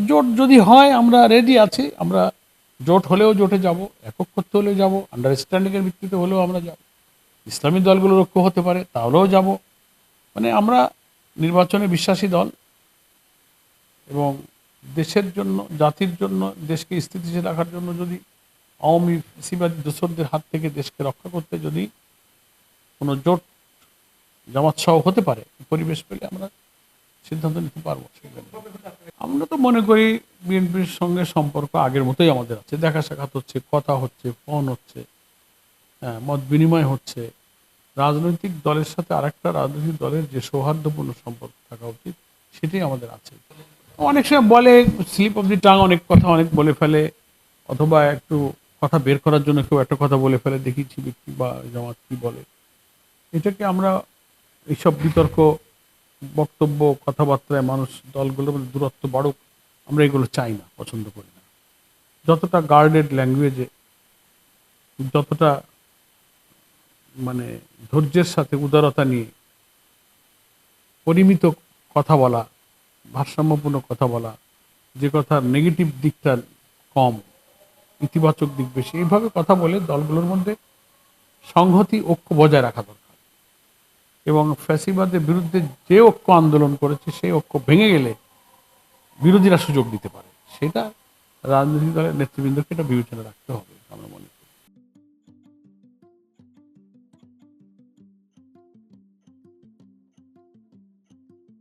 জোট যদি হয় আমরা রেডি আছি। আমরা জোট হলেও জোটে যাব, একক করতে হলেও যাব, আন্ডারস্ট্যান্ডিংয়ের ভিত্তিতে হলেও আমরা যাব, ইসলামী দলগুলোর ঐক্য হতে পারে তাহলেও যাব। মানে আমরা নির্বাচনে বিশ্বাসী দল এবং দেশের জন্য, জাতির জন্য, দেশকে স্থিতিশীল রাখার জন্য যদি আওয়ামী ফ্যাসিবাদী দোসরদের হাত থেকে দেশকে রক্ষা করতে যদি কোনো জোট জামাত সহ হতে পারে, পরিবেশ পেলে আমরা সিদ্ধান্ত নিতে পারবো। আমরা তো মনে করি বিএনপির সঙ্গে সম্পর্ক আগের মতোই আমাদের আছে, দেখা সাক্ষাৎ হচ্ছে, কথা হচ্ছে, ফোন হচ্ছে, হ্যাঁ, মত বিনিময় হচ্ছে। রাজনৈতিক দলের সাথে আরেকটা রাজনৈতিক দলের যে সৌহার্দ্যপূর্ণ সম্পর্ক থাকা উচিত সেটাই আমাদের আছে। অনেক সময় বলে স্লিপ অফ দি টাং, অনেক কথা অনেক বলে ফেলে, অথবা একটু কথা বের করার জন্য কেউ একটা কথা বলে ফেলে, দেখি ব্যক্তি বা জামাত কি বলে। এটাকে আমরা এইসব বিতর্ক, বক্তব্য, কথাবার্তায় মানুষ দলগুলোর মধ্যে দূরত্ব বাড়ুক, আমরা এগুলো চাই না, পছন্দ করি না। যতটা গার্ডেড ল্যাঙ্গুয়েজে, যতটা মানে ধৈর্যের সাথে উদারতা নিয়ে পরিমিত কথা বলা, ভারসাম্যপূর্ণ কথা বলা, যে কথার নেগেটিভ দিকটা কম, ইতিবাচক দিক বেশি, এইভাবে কথা বলে দলগুলোর মধ্যে সংহতি, ঐক্য বজায় রাখা দরকার। এবং ফ্যাসিবাদের বিরুদ্ধে যে ঐক্য আন্দোলন করেছে সেই ঐক্য ভেঙে গেলে বিরোধীরা সুযোগ দিতে পারে, সেটা রাজনৈতিক দলের নেতৃবৃন্দকে এটা বিবেচনা রাখতে হবে।